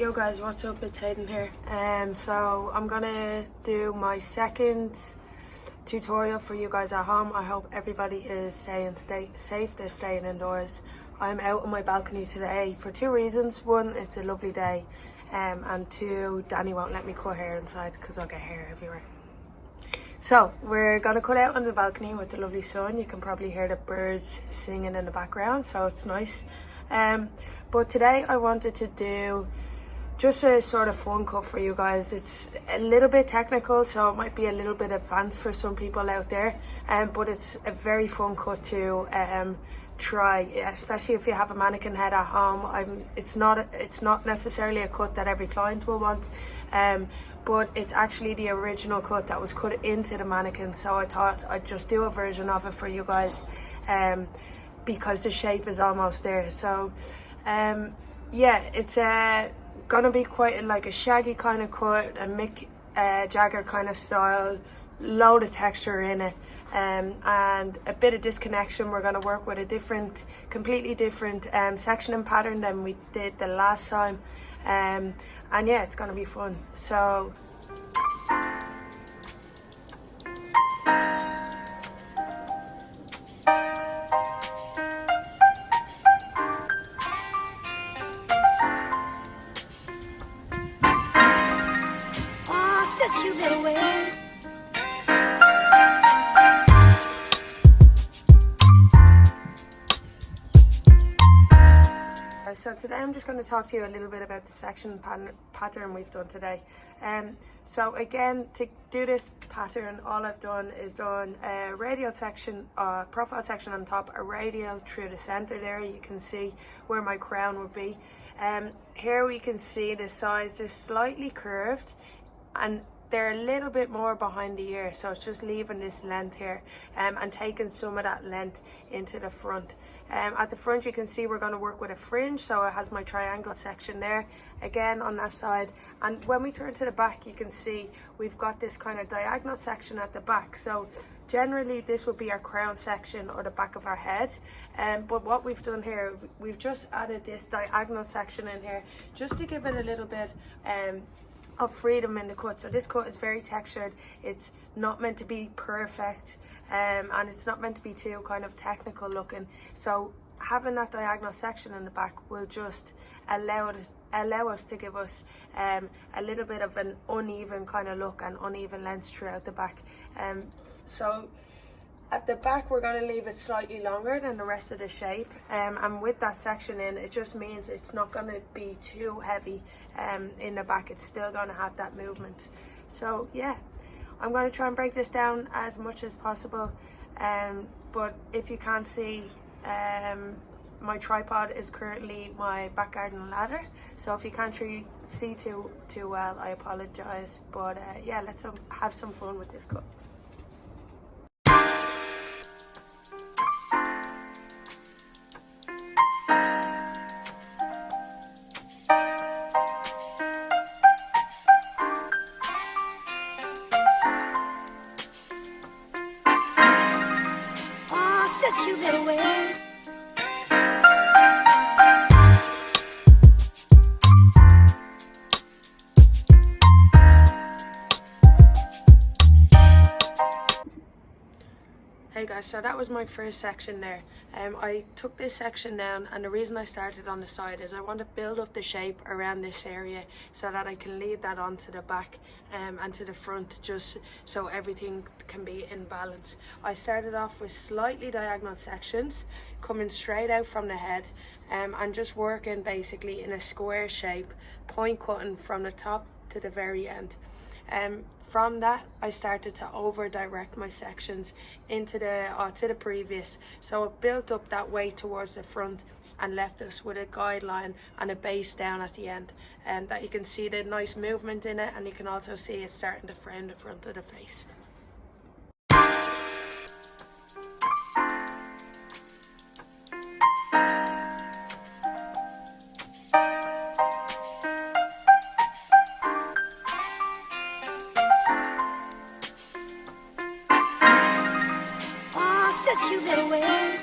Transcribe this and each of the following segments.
Yo guys, what's up? It's Hayden here. So I'm gonna do my second tutorial for you guys at home. I hope everybody is staying safe, they're staying indoors. I'm out on my balcony today for two reasons. One, it's a lovely day, and two, Danny won't let me cut hair inside because I'll get hair everywhere. So we're gonna cut out on the balcony with the lovely sun. You can probably hear the birds singing in the background, so it's nice. But today I wanted to do just a sort of fun cut for you guys. It's a little bit technical, so it might be a little bit advanced for some people out there, but it's a very fun cut to try, especially if you have a mannequin head at home. It's not necessarily a cut that every client will want, but it's actually the original cut that was cut into the mannequin, so I thought I'd just do a version of it for you guys, because the shape is almost there. So yeah, it's gonna be quite like a shaggy kind of cut, a Mick Jagger kind of style, load of texture in it, and a bit of disconnection. We're gonna work with a completely different section and pattern than we did the last time, and yeah, it's gonna be fun. So you get away. So today I'm just going to talk to you a little bit about the section pattern we've done today. So again, to do this pattern, all I've done is done a radial section, profile section on top, a radial through the center there. You can see where my crown would be. Here we can see the sides are slightly curved, and they're a little bit more behind the ear, so it's just leaving this length here, and taking some of that length into the front. At the front you can see we're going to work with a fringe, so it has my triangle section there again on that side, and when we turn to the back you can see we've got this kind of diagonal section at the back. So generally this would be our crown section or the back of our head, but what we've done here, we've just added this diagonal section in here just to give it a little bit of freedom in the cut. So this cut is very textured, it's not meant to be perfect, and it's not meant to be too kind of technical looking, so having that diagonal section in the back will just allow us to give us a little bit of an uneven kind of look and uneven lengths throughout the back. So at the back we're going to leave it slightly longer than the rest of the shape, and with that section in, it just means it's not going to be too heavy in the back. It's still going to have that movement. So yeah, I'm going to try and break this down as much as possible, but if you can't see, my tripod is currently my back garden ladder, so if you can't see too well, I apologize, but yeah, let's have some fun with this cut. You get away. Hey guys, so that was my first section there. I took this section down, and the reason I started on the side is I want to build up the shape around this area so that I can lead that onto the back and to the front, just so everything can be in balance. I started off with slightly diagonal sections coming straight out from the head, and just working basically in a square shape, point cutting from the top to the very end. From that, I started to over direct my sections into to the previous, so it built up that way towards the front and left us with a guideline and a base down at the end, and that you can see the nice movement in it, and you can also see it starting to frame the front of the face. You get away.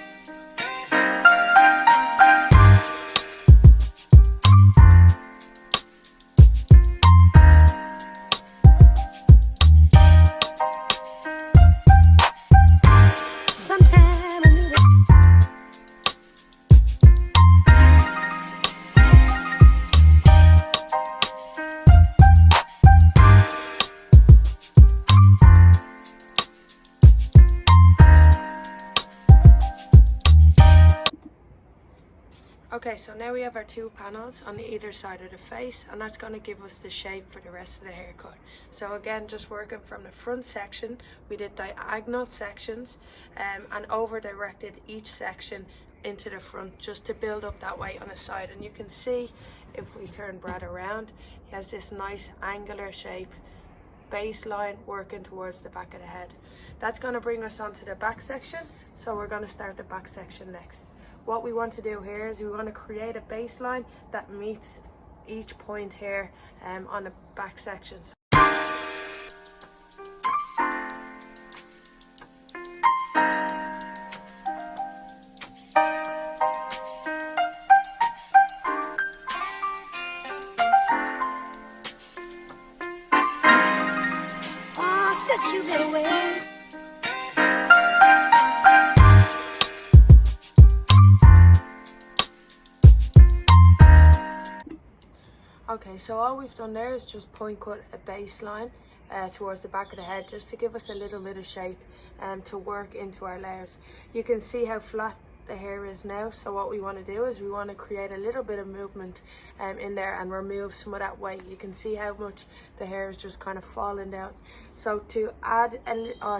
Okay, so now we have our two panels on either side of the face, and that's going to give us the shape for the rest of the haircut. So again, just working from the front section, we did diagonal sections and over directed each section into the front just to build up that weight on the side. And you can see if we turn Brad around, he has this nice angular shape, baseline working towards the back of the head. That's going to bring us onto the back section, so we're going to start the back section next. What we want to do here is we want to create a baseline that meets each point here on the back section. Oh, since you've been away. Okay, so all we've done there is just point cut a baseline towards the back of the head just to give us a little bit of shape to work into our layers. You can see how flat the hair is now, so what we want to do is we want to create a little bit of movement in there and remove some of that weight. You can see how much the hair is just kind of falling down. So to add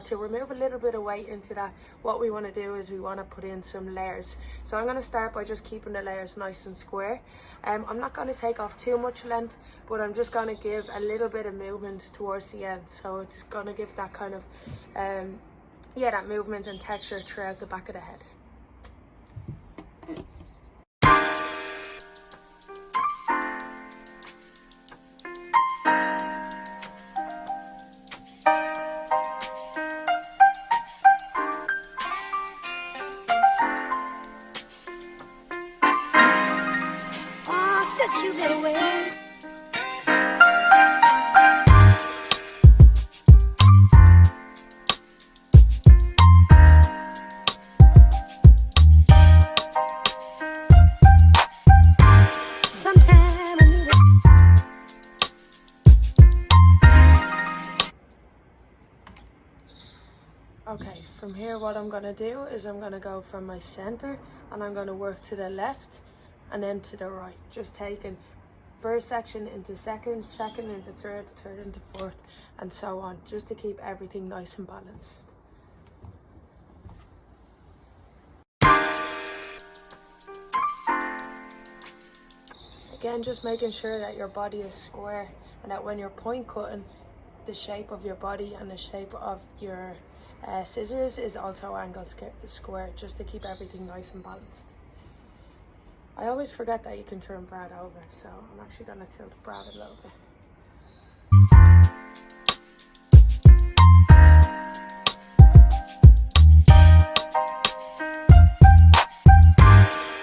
to remove a little bit of weight into that, what we want to do is we want to put in some layers. So I'm going to start by just keeping the layers nice and square. I'm not going to take off too much length, but I'm just going to give a little bit of movement towards the end, so it's going to give that kind of that movement and texture throughout the back of the head. Oh, since you've been away. Sometime I need it. Okay, from here what I'm going to do is I'm going to go from my center and I'm going to work to the left and then to the right, just taking first section into second, second into third, third into fourth, and so on, just to keep everything nice and balanced. Again, just making sure that your body is square and that when you're point cutting, the shape of your body and the shape of your scissors is also angled square, just to keep everything nice and balanced. I always forget that you can turn Brad over, so I'm actually going to tilt Brad a little bit.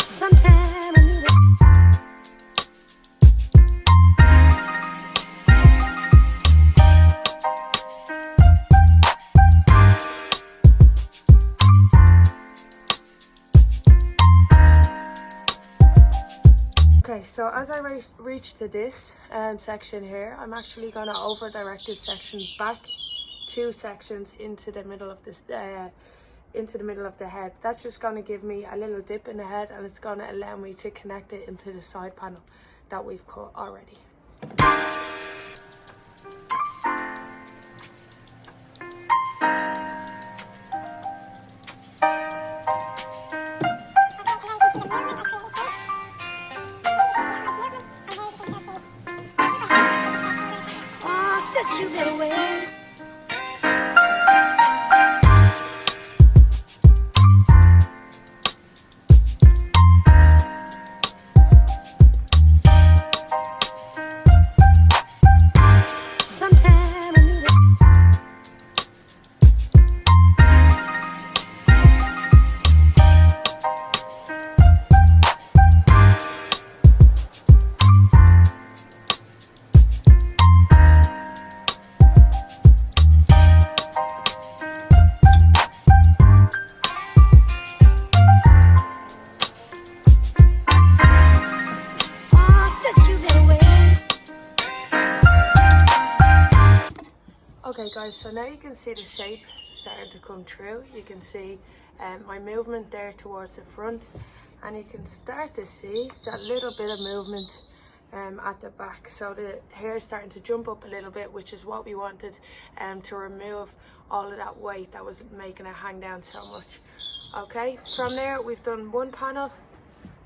Sometime I need it. Okay, so as I reach to this section here, I'm actually going to over direct this section back 2 sections into the middle of this into the middle of the head. That's just going to give me a little dip in the head, and it's going to allow me to connect it into the side panel that we've cut already. Oh, since you've been away. Sometime I need it. Oh, since you've been away. Okay guys, so now you can see the shape starting to come through. You can see my movement there towards the front, and you can start to see that little bit of movement at the back. So the hair is starting to jump up a little bit, which is what we wanted to remove all of that weight that was making it hang down so much. Okay, from there we've done one panel,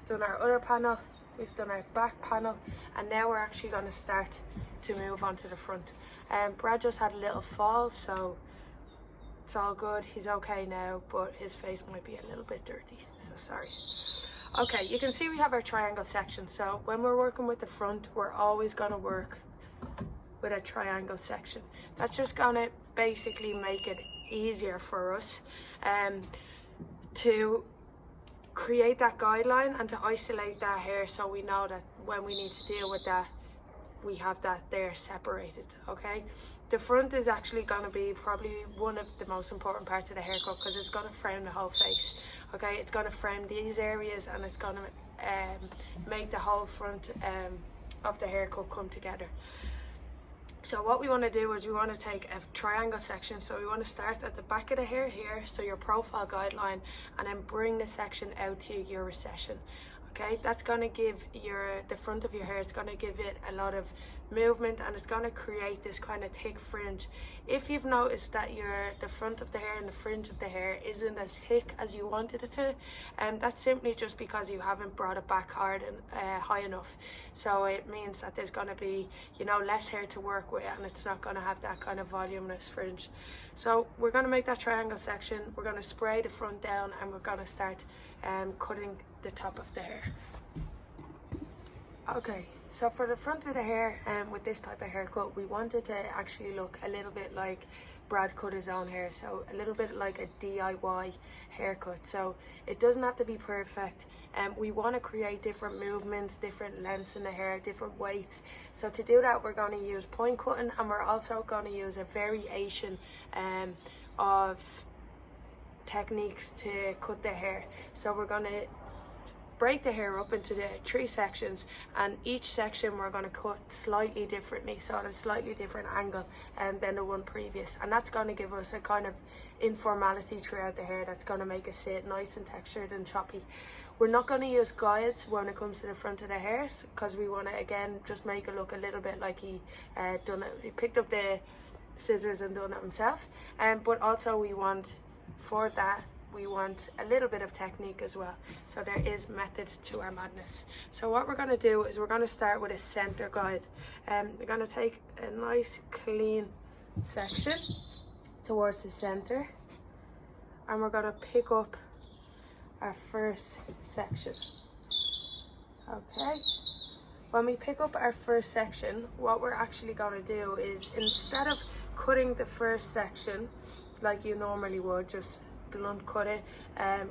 done our other panel, we've done our back panel, and now we're actually going to start to move on to the front. Brad just had a little fall, so it's all good. He's okay now, but his face might be a little bit dirty, so sorry. Okay, you can see we have our triangle section. So when we're working with the front, we're always going to work with a triangle section. That's just going to basically make it easier for us to create that guideline and to isolate that hair, so we know that when we need to deal with that, we have that there separated. Okay, the front is actually going to be probably one of the most important parts of the haircut, because it's going to frame the whole face. Okay, it's going to frame these areas, and it's going to make the whole front of the haircut come together. So what we want to do is we want to take a triangle section. So we want to start at the back of the hair here, so your profile guideline, and then bring the section out to your recession. Okay, that's going to give the front of your hair, it's going to give it a lot of movement, and it's going to create this kind of thick fringe. If you've noticed that the front of the hair and the fringe of the hair isn't as thick as you wanted it to, that's simply just because you haven't brought it back hard and high enough. So it means that there's going to be, you know, less hair to work with, and it's not going to have that kind of voluminous fringe. So we're going to make that triangle section, we're going to spray the front down, and we're going to start cutting the top of the hair. Okay, so for the front of the hair, with this type of haircut, we wanted to actually look a little bit like Brad cut his own hair, so a little bit like a DIY haircut. So it doesn't have to be perfect, and we want to create different movements, different lengths in the hair, different weights. So to do that, we're going to use point cutting, and we're also going to use a variation of techniques to cut the hair. So we're going to break the hair up into the 3 sections, and each section we're going to cut slightly differently, so at a slightly different angle than the one previous, and that's going to give us a kind of informality throughout the hair that's going to make it sit nice and textured and choppy. We're not going to use guides when it comes to the front of the hairs, because we want to again just make it look a little bit like he picked up the scissors and done it himself, but also we want a little bit of technique as well. So there is method to our madness. So what we're going to do is we're going to start with a center guide. We're going to take a nice clean section towards the center, and we're going to pick up our first section. Okay, when we pick up our first section, what we're actually going to do is, instead of cutting the first section like you normally would, just blunt cut it,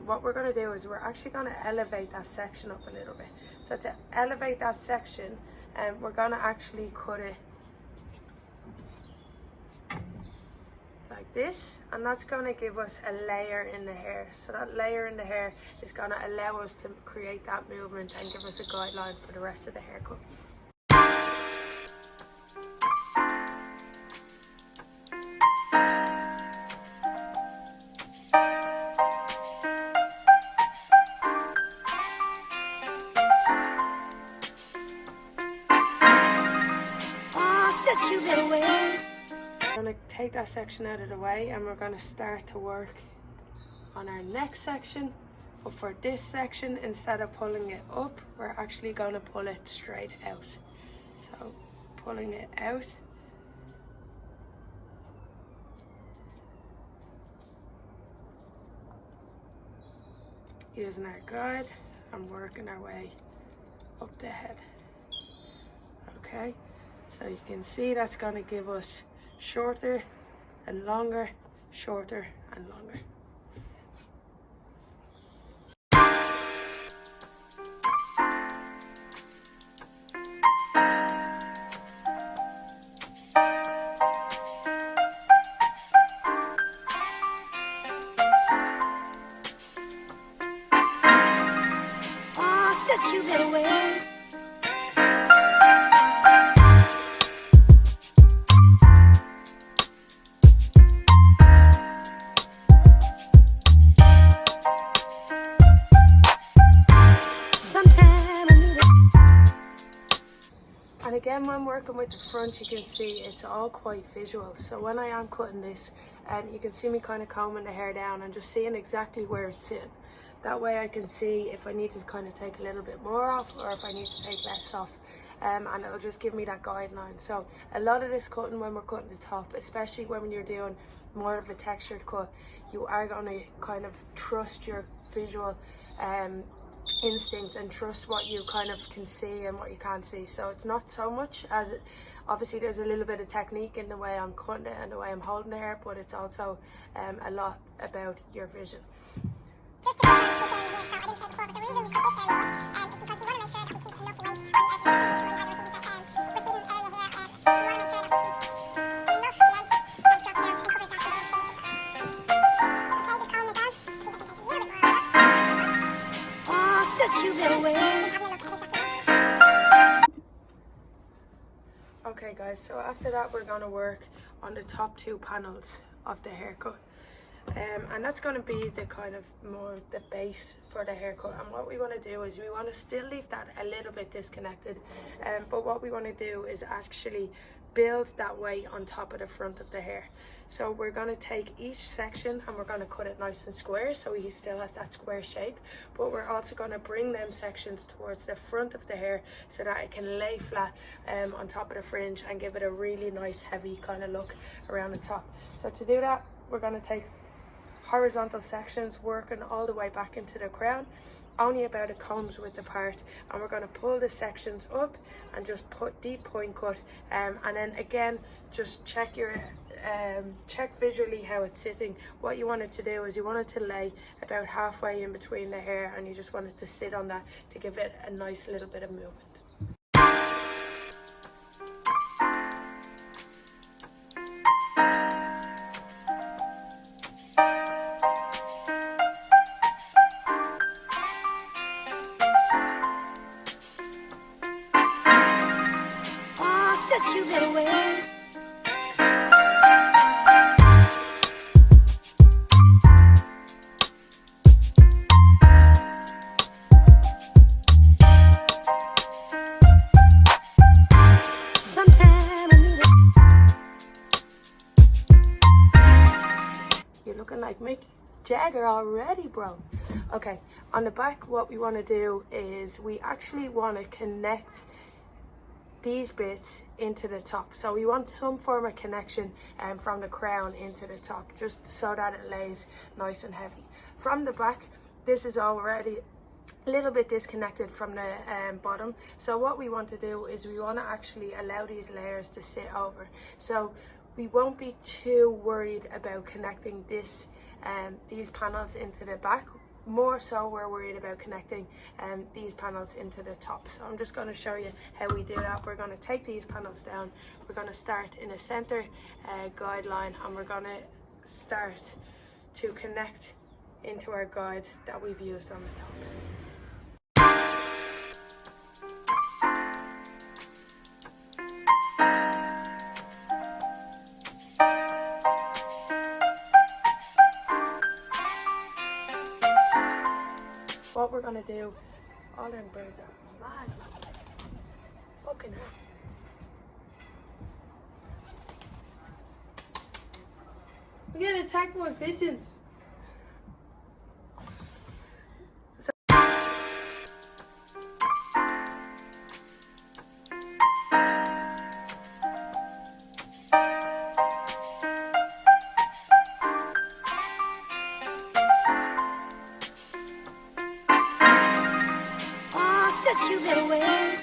what we're going to do is we're actually going to elevate that section up a little bit. So to elevate that section, we're going to actually cut it like this, and that's going to give us a layer in the hair. So that layer in the hair is going to allow us to create that movement and give us a guideline for the rest of the haircut. We're going to take that section out of the way, and we're going to start to work on our next section. But for this section, instead of pulling it up, we're actually going to pull it straight out. So pulling it out, using our guide and working our way up the head. Okay, so you can see that's going to give us shorter and longer, shorter and longer. You get away. And again, when working with the front, you can see it's all quite visual. So when I am cutting this, you can see me kind of combing the hair down and just seeing exactly where it's sitting. That way I can see if I need to kind of take a little bit more off or if I need to take less off. And it'll just give me that guideline. So a lot of this cutting, when we're cutting the top, especially when you're doing more of a textured cut, you are going to kind of trust your visual instinct and trust what you kind of can see and what you can't see. So it's not so much as it, obviously there's a little bit of technique in the way I'm cutting it and the way I'm holding the hair, but it's also a lot about your vision. Just to confirm, here, so I didn't say before, but the reason we cut this area off is because we want to make sure that we keep enough length on the edges to ensure that those things that receding area here, we want to make sure that we keep enough length and drop down and cover that with the okay, just calm it down. I think I can take a little bit more off. Oh, since you been away. Okay guys, so after that we're going to work on the top two panels of the haircut. And that's going to be the kind of more the base for the haircut. And what we want to do is we want to still leave that a little bit disconnected, but what we want to do is actually build that weight on top of the front of the hair. So we're going to take each section and we're going to cut it nice and square so he still has that square shape, but we're also going to bring them sections towards the front of the hair so that it can lay flat on top of the fringe and give it a really nice heavy kind of look around the top. So to do that, we're going to take horizontal sections working all the way back into the crown, only about a combs width apart, and we're going to pull the sections up and just put deep point cut, and then again just check your check visually how it's sitting. What you want it to do is you want it to lay about halfway in between the hair, and you just want it to sit on that to give it a nice little bit of movement. You been away. Sometime I need You're looking like Mick Jagger already, bro. Okay, on the back what we want to do is we actually want to connect these bits into the top. So we want some form of connection from the crown into the top, just so that it lays nice and heavy. From the back, this is already a little bit disconnected from the bottom. So what we want to do is we want to actually allow these layers to sit over. So we won't be too worried about connecting this these panels into the back. More so we're worried about connecting these panels into the top. So I'm just going to show you how we do that. We're going to take these panels down, we're going to start in a center guideline, and we're going to start to connect into our guide that we've used on the top. What we're gonna do, all them birds are mad. Fucking hell. We're getting attacked by pigeons. you been away.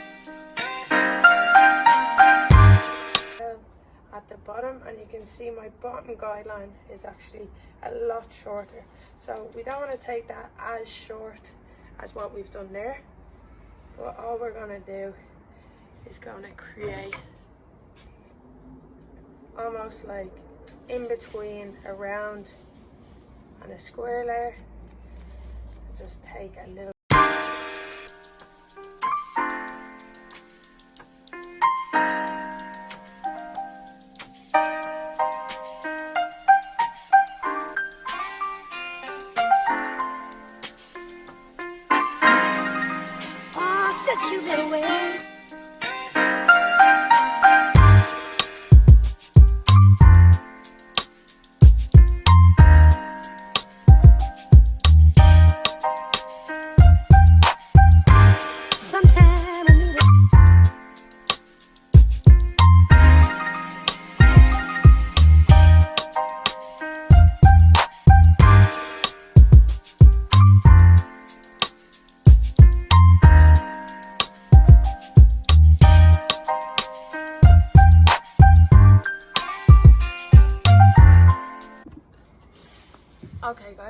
At the bottom, and you can see my bottom guideline is actually a lot shorter, so we don't want to take that as short as what we've done there, but all we're going to do is going to create almost like in between a round and a square layer. Just take a little you been away.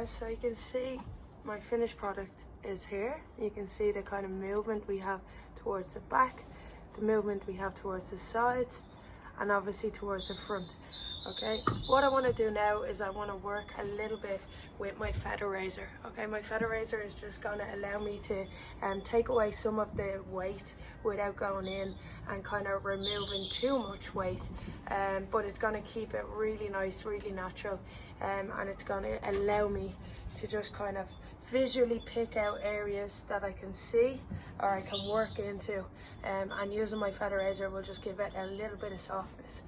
guys, so you can see my finished product is here. You can see the kind of movement we have towards the back, the movement we have towards the sides, and obviously towards the front. Okay, what I want to do now is I want to work a little bit with my feather razor. Okay, my feather razor is just going to allow me to take away some of the weight without going in and kind of removing too much weight, but it's going to keep it really nice, really natural, and it's going to allow me to just kind of visually pick out areas that I can see or I can work into, and using my feather razor will just give it a little bit of softness.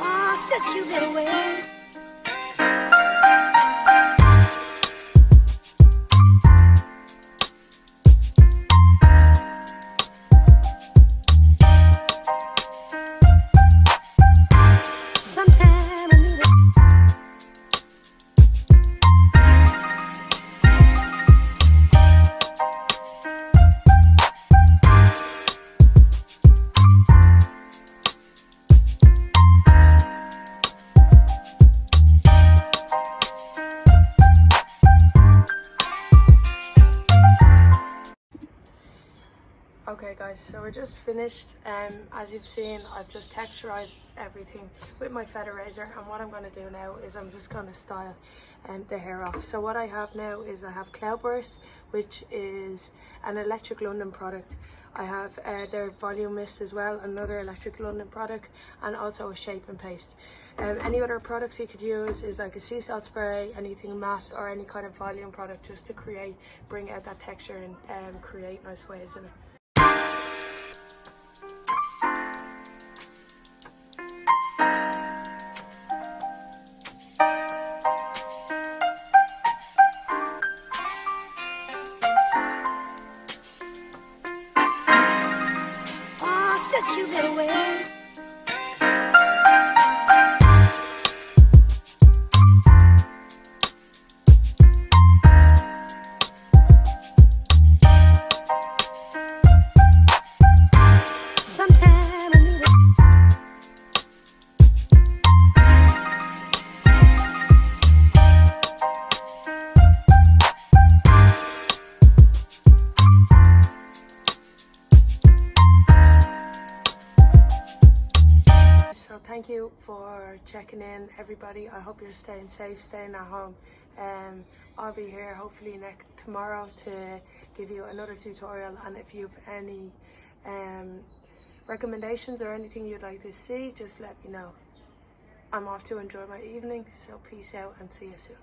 Oh, since you've been away. Sometime I need a Okay guys, so we're just finished. As you've seen, I've just texturized everything with my feather razor, and what I'm going to do now is I'm just going to style the hair off. So what I have now is I have Cloudburst, which is an Electric London product. I have their volume mist as well, another Electric London product, and also a shape and paste. Any other products you could use is like a sea salt spray, anything matte, or any kind of volume product, just to bring out that texture and create nice waves in it. oh, since you've been away. Sometime I need a So thank you for checking in, everybody. I hope you're staying safe, staying at home. I'll be here hopefully tomorrow to give you another tutorial, and if you have any recommendations or anything you'd like to see, just let me know. I'm off to enjoy my evening, so peace out and see you soon.